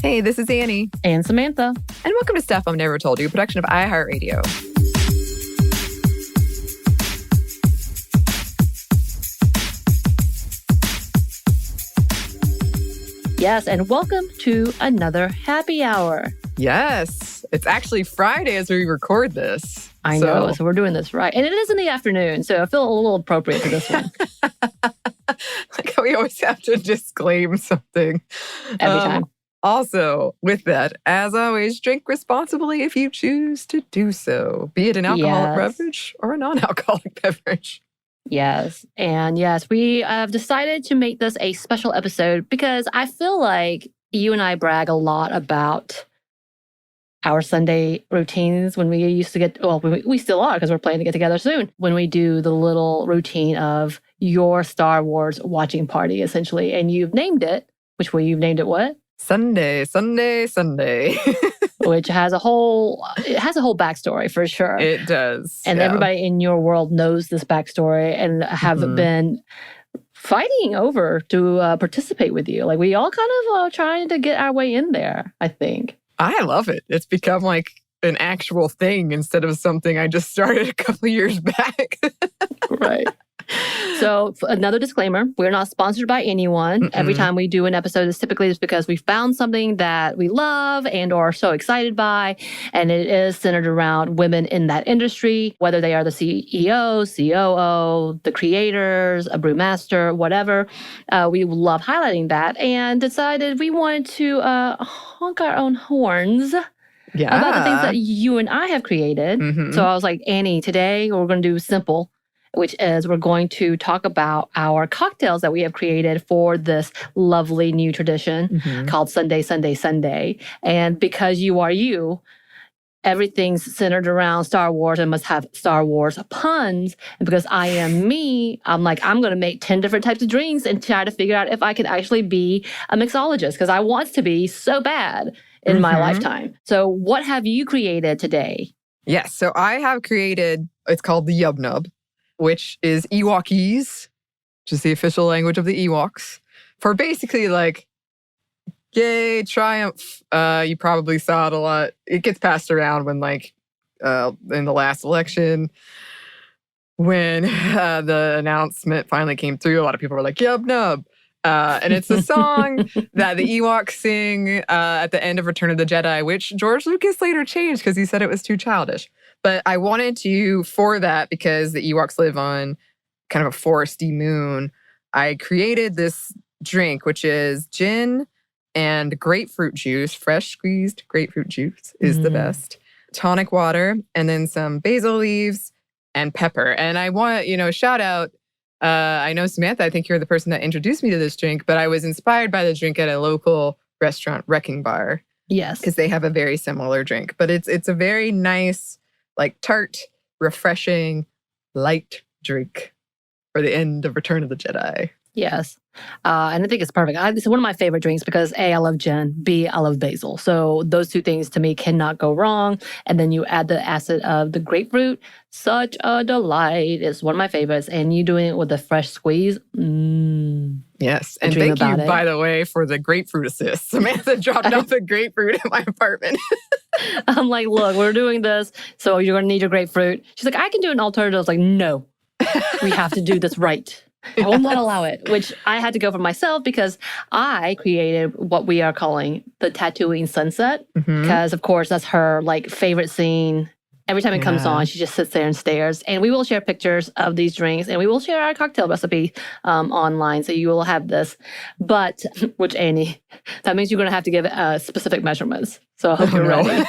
Hey, this is Anney. And Samantha. And welcome to Stuff I've Never Told You, a production of iHeartRadio. Yes, and welcome to another happy hour. Yes, it's actually Friday as we record this. I know, so we're doing this right. And it is in the afternoon, so I feel a little appropriate for this one. Like how we always have to disclaim something. Every time. Also, with that, as always, drink responsibly if you choose to do so, be it an alcoholic beverage or a non-alcoholic beverage. Yes. And yes, we have decided to make this a special episode because I feel like you and I brag a lot about our Sunday routines when we used to get, well, we still are because we're planning to get together soon, when we do the little routine of your Star Wars watching party, essentially. And you've named it, you've named it what? Sunday. Which has a whole backstory for sure. It does. And everybody in your world knows this backstory and have been fighting over to participate with you. Like we all kind of trying to get our way in there, I think. I love it. It's become like an actual thing instead of something I just started a couple of years back. Right. So another disclaimer, we're not sponsored by anyone. Every time we do an episode, it's typically just because we found something that we love and are so excited by. And it is centered around women in that industry, whether they are the CEO, COO, the creators, a brewmaster, whatever. We love highlighting that and decided we wanted to honk our own horns about the things that you and I have created. So I was like, Anney, today we're going to do simple, which is we're going to talk about our cocktails that we have created for this lovely new tradition called Sunday. And because you are you, everything's centered around Star Wars and must have Star Wars puns. And because I am me, I'm like, I'm going to make 10 different types of drinks and try to figure out if I can actually be a mixologist because I want to be so bad in my lifetime. So what have you created today? Yes, so I have created, it's called the Yub Nub, which is Ewokese, which is the official language of the Ewoks, for basically like, yay, triumph. You probably saw it a lot. It gets passed around when like, in the last election, when the announcement finally came through, a lot of people were like, Yub Nub. And it's a song that the Ewoks sing at the end of Return of the Jedi, which George Lucas later changed because he said it was too childish. But I wanted to, for that, because the Ewoks live on kind of a foresty moon, I created this drink, which is gin and grapefruit juice. Fresh squeezed grapefruit juice is the best. Tonic water, and then some basil leaves and pepper. And I want, shout out, I know, Samantha, I think you're the person that introduced me to this drink, but I was inspired by the drink at a local restaurant, Wrecking Bar. Yes. Because they have a very similar drink. But it's a very nice, like tart, refreshing, light drink for the end of Return of the Jedi. Yes. And I think it's perfect. It's one of my favorite drinks because A, I love gin, B, I love basil. So those two things to me cannot go wrong. And then you add the acid of the grapefruit. Such a delight. It's one of my favorites. And you doing it with a fresh squeeze. Yes. And thank you, by the way, for the grapefruit assist. Samantha dropped off a grapefruit in my apartment. I'm like, look, we're doing this. So you're going to need your grapefruit. She's like, I can do an alternative. I was like, no, we have to do this right. I will not allow it, which I had to go for myself because I created what we are calling the Tatooine sunset. Because, of course, that's her like favorite scene. Every time it comes on, she just sits there and stares. And we will share pictures of these drinks and we will share our cocktail recipe online. So you will have this. But, which Anney, that means you're going to have to give specific measurements. So I hope you're ready.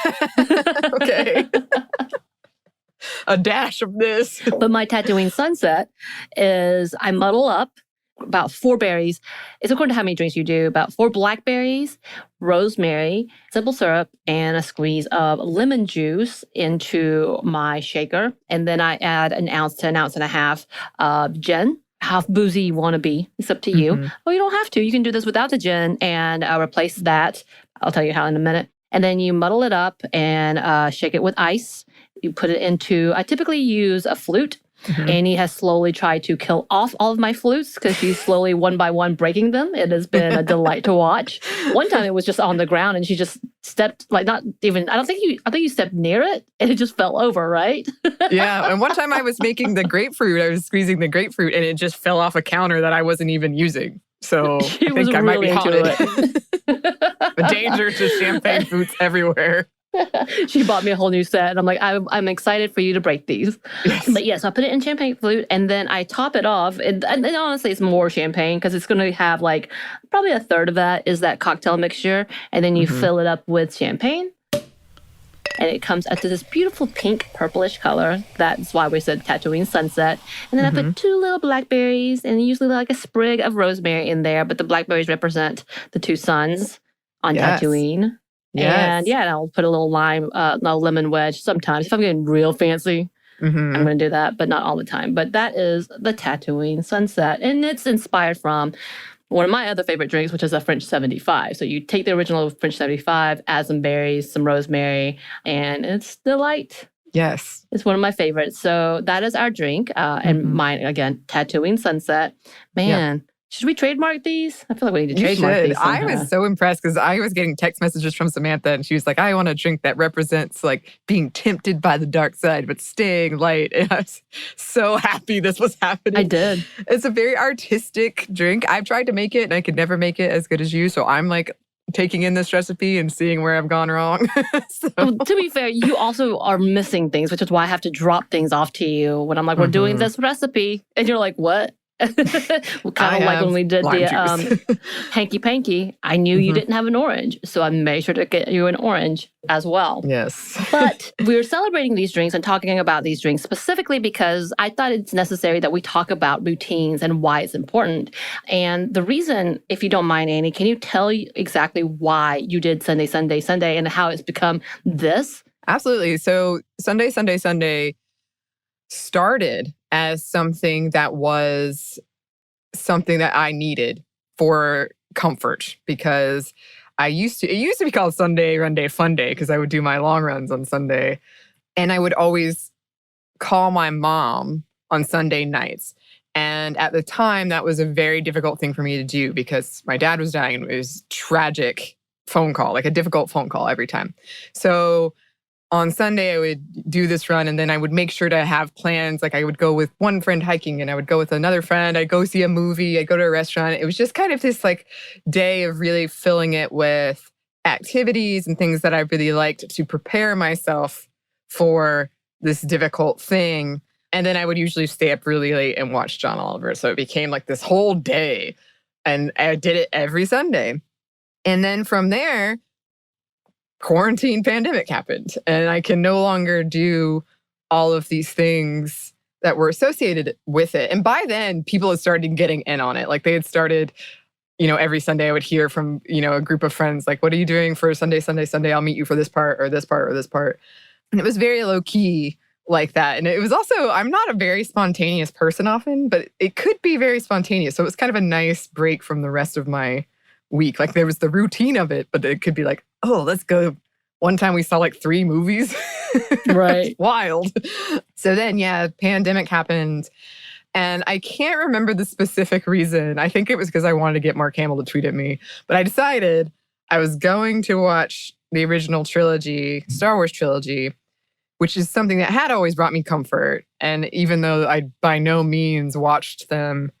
Okay. A dash of this. But my Tatooine sunset is I muddle up about 4 berries. It's according to how many drinks you do. About 4 blackberries, rosemary, simple syrup, and a squeeze of lemon juice into my shaker. And then I add an ounce to an ounce and a half of gin. How boozy you want to be. It's up to you. Well, you don't have to. You can do this without the gin and replace that. I'll tell you how in a minute. And then you muddle it up and shake it with ice. You put it into, I typically use a flute Anney has slowly tried to kill off all of my flutes because she's slowly one by one breaking them. It has been a delight to watch. One time it was just on the ground and she just stepped, like not even, I think you stepped near it and it just fell over, right? Yeah. And one time I was making the grapefruit, I was squeezing the grapefruit and it just fell off a counter that I wasn't even using. So I think I might be haunted. The danger to champagne flutes everywhere. She bought me a whole new set and I'm like, I'm excited for you to break these. Yes. But yes, I put it in champagne flute and then I top it off. And honestly, it's more champagne because it's going to have like probably a third of that is that cocktail mixture. And then you fill it up with champagne. And it comes out to this beautiful pink purplish color. That's why we said Tatooine sunset. And then I put 2 little blackberries and usually like a sprig of rosemary in there. But the blackberries represent the 2 suns on Tatooine. Yes. And I'll put a little lemon wedge sometimes. If I'm getting real fancy, I'm going to do that, but not all the time. But that is the Tatooine sunset. And it's inspired from one of my other favorite drinks, which is a French 75. So you take the original French 75, add some berries, some rosemary, and it's delight. Yes. It's one of my favorites. So that is our drink. And mine, again, Tatooine sunset. Man. Should we trademark these? I feel like we need to trademark these somehow. I was so impressed because I was getting text messages from Samantha and she was like, I want a drink that represents like being tempted by the dark side, but staying light. And I was so happy this was happening. I did. It's a very artistic drink. I've tried to make it and I could never make it as good as you. So I'm like taking in this recipe and seeing where I've gone wrong. Well, to be fair, you also are missing things, which is why I have to drop things off to you when I'm like, we're doing this recipe. And you're like, what? Kind of like when we did the hanky panky, I knew you didn't have an orange, so I made sure to get you an orange as well. Yes. But we're celebrating these drinks and talking about these drinks specifically because I thought it's necessary that we talk about routines and why it's important. And the reason, if you don't mind, Anney, can you tell exactly why you did Sunday, Sunday, Sunday and how it's become this? Absolutely. So Sunday, Sunday, Sunday started as something that was something that I needed for comfort because it used to be called Sunday Run Day Fun Day because I would do my long runs on Sunday. And I would always call my mom on Sunday nights. And at the time, that was a very difficult thing for me to do because my dad was dying. It was a tragic phone call, like a difficult phone call every time. So on Sunday, I would do this run and then I would make sure to have plans. Like I would go with one friend hiking and I would go with another friend. I'd go see a movie. I'd go to a restaurant. It was just kind of this like day of really filling it with activities and things that I really liked to prepare myself for this difficult thing. And then I would usually stay up really late and watch John Oliver. So it became like this whole day. And I did it every Sunday. And then from there, quarantine pandemic happened and I can no longer do all of these things that were associated with it. And by then, people had started getting in on it. Like they had started, every Sunday I would hear from, a group of friends, like, what are you doing for Sunday, Sunday, Sunday? I'll meet you for this part or this part or this part. And it was very low key like that. And it was also, I'm not a very spontaneous person often, but it could be very spontaneous. So it was kind of a nice break from the rest of my week. Like there was the routine of it, but it could be like, oh, let's go. One time we saw like 3 movies. Right. Wild. So then, pandemic happened. And I can't remember the specific reason. I think it was because I wanted to get Mark Hamill to tweet at me. But I decided I was going to watch the original trilogy, Star Wars trilogy, which is something that had always brought me comfort. And even though I by no means watched them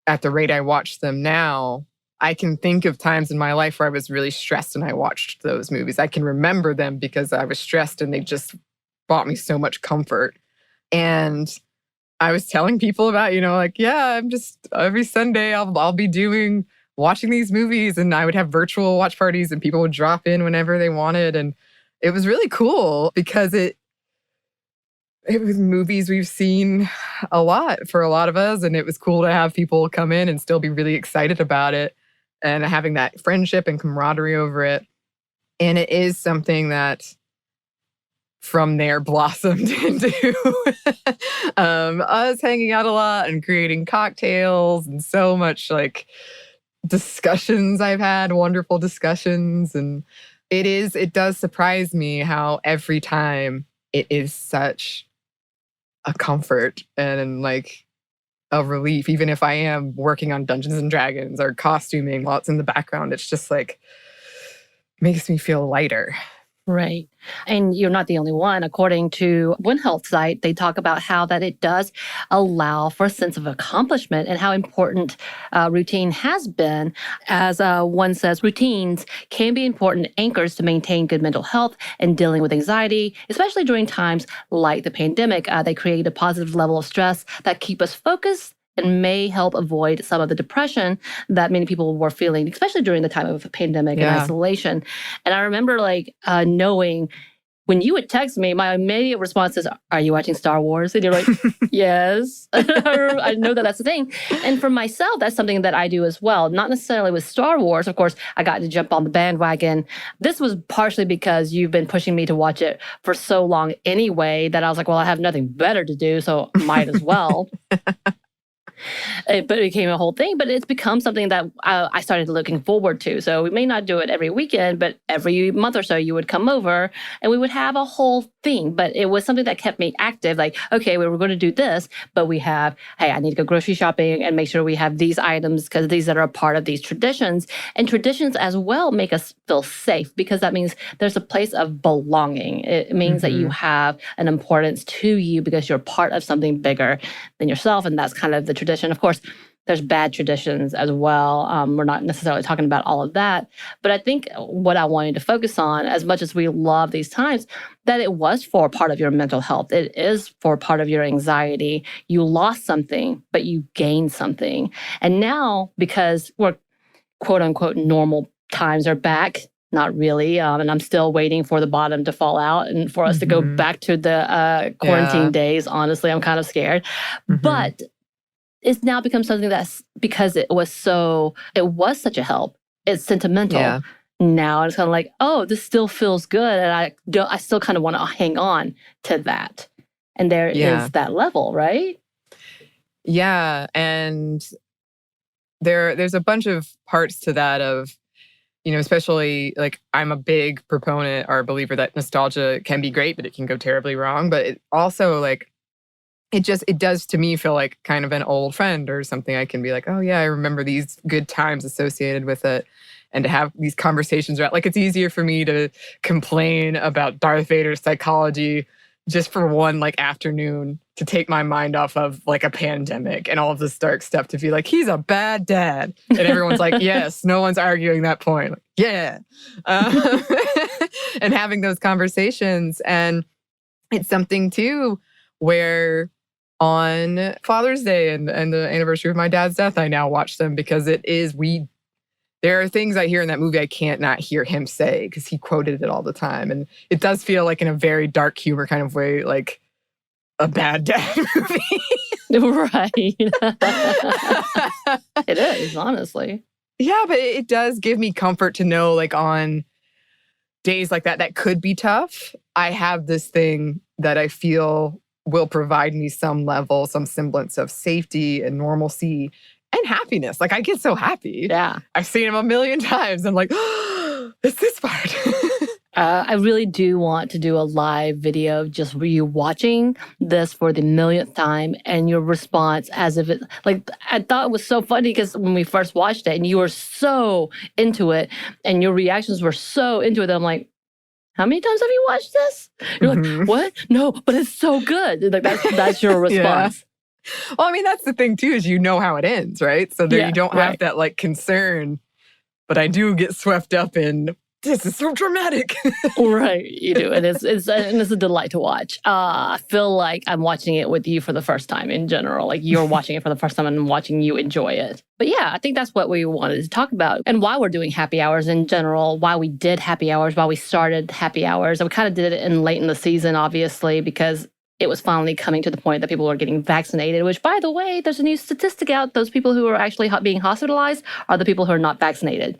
at the rate I watch them now, I can think of times in my life where I was really stressed and I watched those movies. I can remember them because I was stressed and they just brought me so much comfort. And I was telling people about, I'm just every Sunday I'll be watching these movies and I would have virtual watch parties and people would drop in whenever they wanted. And it was really cool because it was movies we've seen a lot for a lot of us. And it was cool to have people come in and still be really excited about it. And having that friendship and camaraderie over it. And it is something that from there blossomed into us hanging out a lot and creating cocktails and so much like discussions I've had, wonderful discussions. And it does surprise me how every time it is such a comfort and like a relief, even if I am working on Dungeons and Dragons or costuming while it's in the background. It's just like makes me feel lighter. Right. And you're not the only one. According to one health site, they talk about how that it does allow for a sense of accomplishment and how important routine has been. As one says, routines can be important anchors to maintain good mental health and dealing with anxiety, especially during times like the pandemic. They create a positive level of stress that keep us focused and may help avoid some of the depression that many people were feeling, especially during the time of a pandemic and isolation. And I remember knowing when you would text me, my immediate response is, "Are you watching Star Wars?" And you're like, "Yes." I know that that's the thing. And for myself, that's something that I do as well. Not necessarily with Star Wars. Of course, I got to jump on the bandwagon. This was partially because you've been pushing me to watch it for so long anyway that I was like, well, I have nothing better to do, so might as well. But it became a whole thing. But it's become something that I started looking forward to. So we may not do it every weekend, but every month or so you would come over and we would have a whole thing. But it was something that kept me active. Like, okay, we were going to do this, but we have, hey, I need to go grocery shopping and make sure we have these items because these that are a part of these traditions. And traditions as well make us feel safe because that means there's a place of belonging. It means that you have an importance to you because you're part of something bigger than yourself. And that's kind of the tradition. Of course, there's bad traditions as well. We're not necessarily talking about all of that. But I think what I wanted to focus on, as much as we love these times, that it was for part of your mental health. It is for part of your anxiety. You lost something, but you gained something. And now, because we're quote unquote normal times are back, not really. And I'm still waiting for the bottom to fall out and for us to go back to the quarantine days. Honestly, I'm kind of scared. But it's now become something that's because it was such a help. It's sentimental. Yeah. Now it's kind of like, oh, this still feels good. And I still kind of want to hang on to that. And there is that level, right? Yeah. And there's a bunch of parts to that of, you know, especially like I'm a big proponent or believer that nostalgia can be great, but it can go terribly wrong. But it also like, it does to me feel like kind of an old friend or something. I can be like, oh yeah, I remember these good times associated with it. And to have these conversations about, like, it's easier for me to complain about Darth Vader's psychology just for one like afternoon to take my mind off of like a pandemic and all of this dark stuff to be like, he's a bad dad. And everyone's like, yes, no one's arguing that point. Like, yeah. And having those conversations. And it's something too where on Father's Day and the anniversary of my dad's death, I now watch them because there are things I hear in that movie I can't not hear him say because he quoted it all the time. And it does feel like in a very dark humor kind of way, like a bad dad movie. Right. It is, honestly. Yeah, but it does give me comfort to know like on days like that could be tough. I have this thing that I feel will provide me some semblance of safety and normalcy and happiness. Like I get so happy. Yeah. I've seen him a million times. I'm like, oh, it's this part. I really do want to do a live video of just you watching this for the millionth time and your response as if it, like, I thought it was so funny because when we first watched it and you were so into it and your reactions were so into it, I'm like, how many times have you watched this? You're like, what? No, but it's so good. Like that's your response. Yeah. Well, I mean, that's the thing too, is you know how it ends, right? So there you don't have that like concern. But I do get swept up in, this is so dramatic. Right, you do. And it's a delight to watch. I feel like I'm watching it with you for the first time in general. Like you're watching it for the first time and I'm watching you enjoy it. But yeah, I think that's what we wanted to talk about and why we're doing happy hours in general, why we did happy hours, why we started happy hours. And we kind of did it late in the season, obviously, because it was finally coming to the point that people were getting vaccinated, which, by the way, there's a new statistic out. Those people who are actually being hospitalized are the people who are not vaccinated,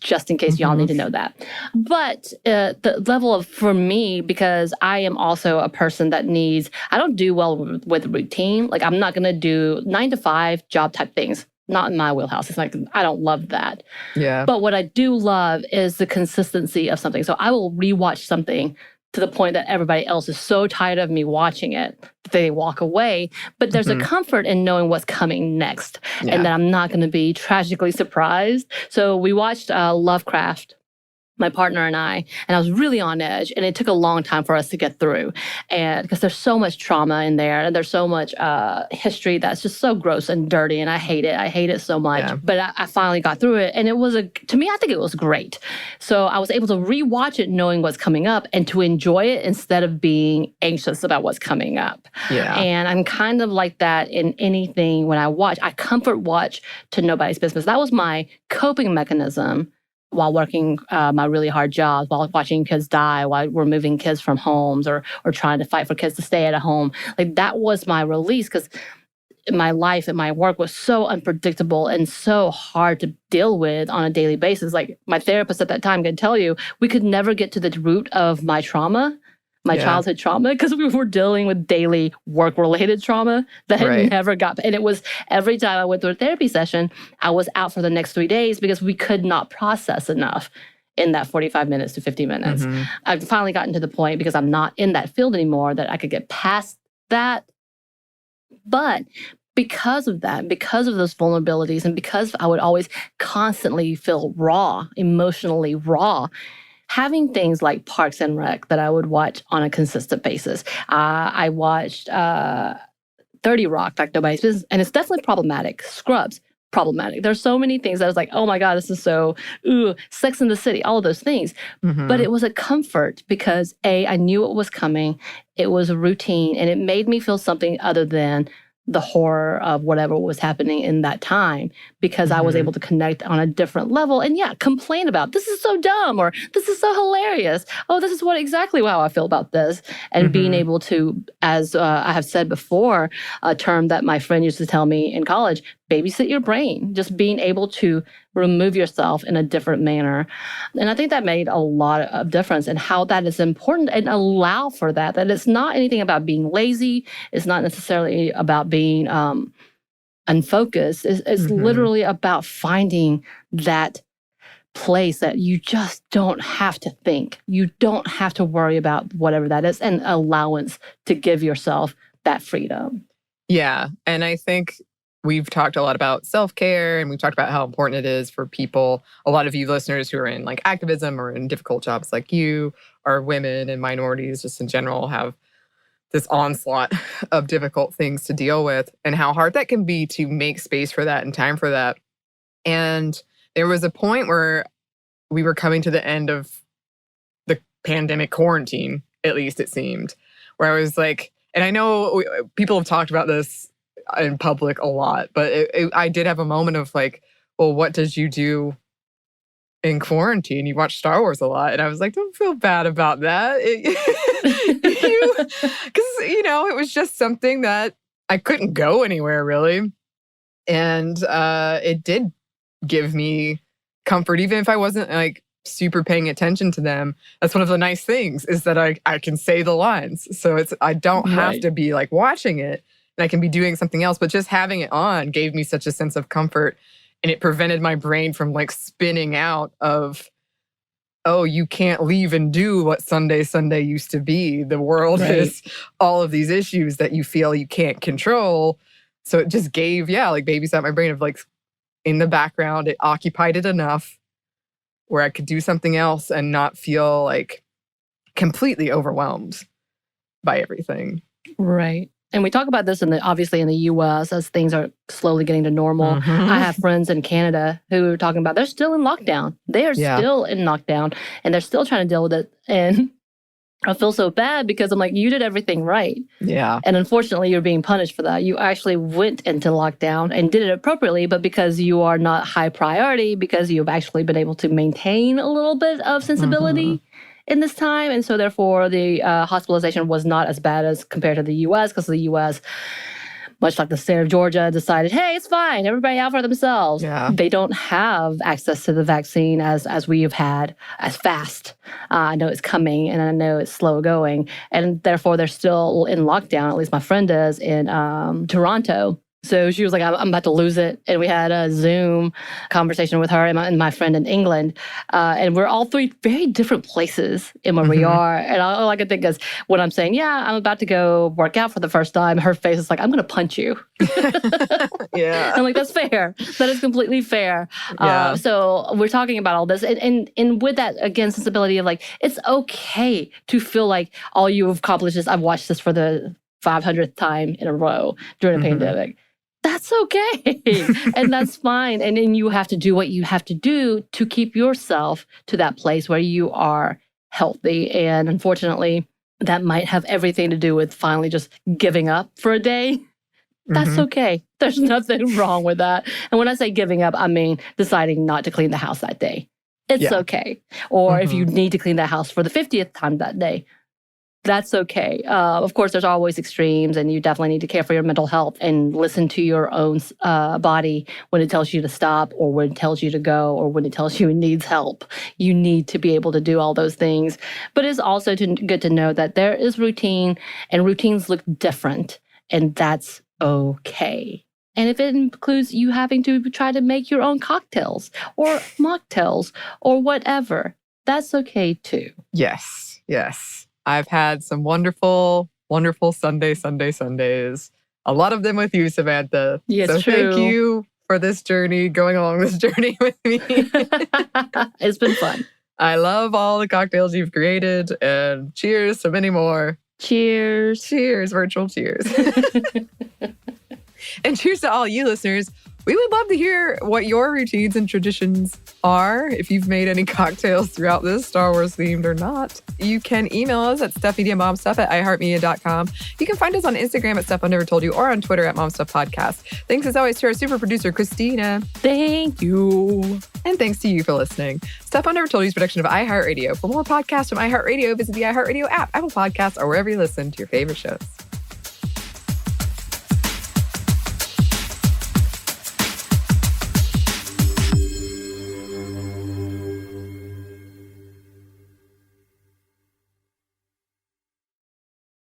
just in case y'all need to know that. But the level of, for me, because I am also a person that needs, I don't do well with routine. Like, I'm not going to do 9 to 5 job type things. Not in my wheelhouse. It's like, I don't love that. Yeah. But what I do love is the consistency of something. So I will rewatch something to the point that everybody else is so tired of me watching it that they walk away. But there's a comfort in knowing what's coming next and that I'm not going to be tragically surprised. So we watched Lovecraft, my partner and I was really on edge, and it took a long time for us to get through. And because there's so much trauma in there, and there's so much history that's just so gross and dirty, and I hate it. I hate it so much. Yeah. But I finally got through it, and it was to me, I think it was great. So I was able to rewatch it knowing what's coming up and to enjoy it instead of being anxious about what's coming up. Yeah. And I'm kind of like that in anything when I watch. I comfort watch to nobody's business. That was my coping mechanism while working my really hard jobs, while watching kids die, while we're moving kids from homes or trying to fight for kids to stay at a home. Like, that was my release, because my life and my work was so unpredictable and so hard to deal with on a daily basis. Like, my therapist at that time could tell you, we could never get to the root of my trauma, my childhood trauma, because we were dealing with daily work-related trauma that had never got. And it was every time I went through a therapy session, I was out for the next 3 days because we could not process enough in that 45 minutes to 50 minutes. I've finally gotten to the point, because I'm not in that field anymore, that I could get past that. But because of that, because of those vulnerabilities, and because I would always constantly feel raw, emotionally raw, having things like Parks and Rec that I would watch on a consistent basis. I watched 30 Rock, like nobody's business, and it's definitely problematic. Scrubs, problematic. There's so many things that I was like, oh my God, this is so, Sex in the City, all of those things. But it was a comfort because I knew what was coming. It was a routine, and it made me feel something other than the horror of whatever was happening in that time, because I was able to connect on a different level and complain about, this is so dumb, or this is so hilarious. Oh, this is exactly how I feel about this. And being able to, as I have said before, a term that my friend used to tell me in college, babysit your brain, just being able to remove yourself in a different manner. And I think that made a lot of difference in how that is important, and allow for that it's not anything about being lazy. It's not necessarily about being unfocused. It's literally about finding that place that you just don't have to think. You don't have to worry about whatever that is, and allowance to give yourself that freedom. Yeah. And I think we've talked a lot about self-care, and we've talked about how important it is for people. A lot of you listeners who are in like activism or in difficult jobs like you, are women and minorities just in general, have this onslaught of difficult things to deal with, and how hard that can be to make space for that and time for that. And there was a point where we were coming to the end of the pandemic quarantine, at least it seemed, where I was like, and I know people have talked about this in public a lot, but I did have a moment of like, well, what did you do in quarantine? You watch Star Wars a lot. And I was like, don't feel bad about that. Because, it was just something that I couldn't go anywhere really. And it did give me comfort, even if I wasn't like super paying attention to them. That's one of the nice things, is that I can say the lines. So I don't have to be like watching it, and I can be doing something else. But just having it on gave me such a sense of comfort, and it prevented my brain from like spinning out of, oh, you can't leave and do what Sunday used to be. The world is all of these issues that you feel you can't control. So it just gave, like babysat my brain of like, in the background, it occupied it enough where I could do something else and not feel like completely overwhelmed by everything. Right. And we talk about this obviously in the U.S. as things are slowly getting to normal. I have friends in Canada who are talking about they're still in lockdown. They are still in lockdown, and they're still trying to deal with it. And I feel so bad because I'm like, you did everything right. Yeah. And unfortunately, you're being punished for that. You actually went into lockdown and did it appropriately, but because you are not high priority, because you've actually been able to maintain a little bit of sensibility in this time. And so therefore, the hospitalization was not as bad as compared to the U.S. because the U.S., much like the state of Georgia, decided, hey, it's fine. Everybody out for themselves. Yeah. They don't have access to the vaccine as we have had, as fast. I know it's coming, and I know it's slow going. And therefore, they're still in lockdown, at least my friend is, in Toronto. So she was like, I'm about to lose it. And we had a Zoom conversation with her and my friend in England. And we're all three very different places in where we are. And all I can think is when I'm saying, yeah, I'm about to go work out for the first time, her face is like, I'm going to punch you. Yeah. I'm like, that's fair. That is completely fair. Yeah. So we're talking about all this. And with that, again, sensibility of like, it's okay to feel like all you've accomplished is I've watched this for the 500th time in a row during a pandemic. That's okay. And that's fine. And then you have to do what you have to do to keep yourself to that place where you are healthy. And unfortunately, that might have everything to do with finally just giving up for a day. That's okay. There's nothing wrong with that. And when I say giving up, I mean deciding not to clean the house that day. It's okay. Or if you need to clean the house for the 50th time that day, that's okay. Of course, there's always extremes, and you definitely need to care for your mental health and listen to your own body when it tells you to stop or when it tells you to go or when it tells you it needs help. You need to be able to do all those things. But it's also good to know that there is routine, and routines look different, and that's okay. And if it includes you having to try to make your own cocktails or mocktails or whatever, that's okay too. Yes. I've had some wonderful, wonderful Sundays. A lot of them with you, Samantha. Yes, so true. Thank you for this journey, going along this journey with me. It's been fun. I love all the cocktails you've created, and cheers to many more. Cheers. Cheers, virtual cheers. And cheers to all you listeners. We would love to hear what your routines and traditions are. If you've made any cocktails throughout this, Star Wars themed or not, you can email us at stuffmediamomstuff@iheartmedia.com. You can find us on Instagram at Stuff I Never Told You or on Twitter at momstuffpodcast. Thanks as always to our super producer, Christina. Thank you. And thanks to you for listening. Stuff I Never Told You is a production of iHeartRadio. For more podcasts from iHeartRadio, visit the iHeartRadio app, Apple Podcasts, or wherever you listen to your favorite shows.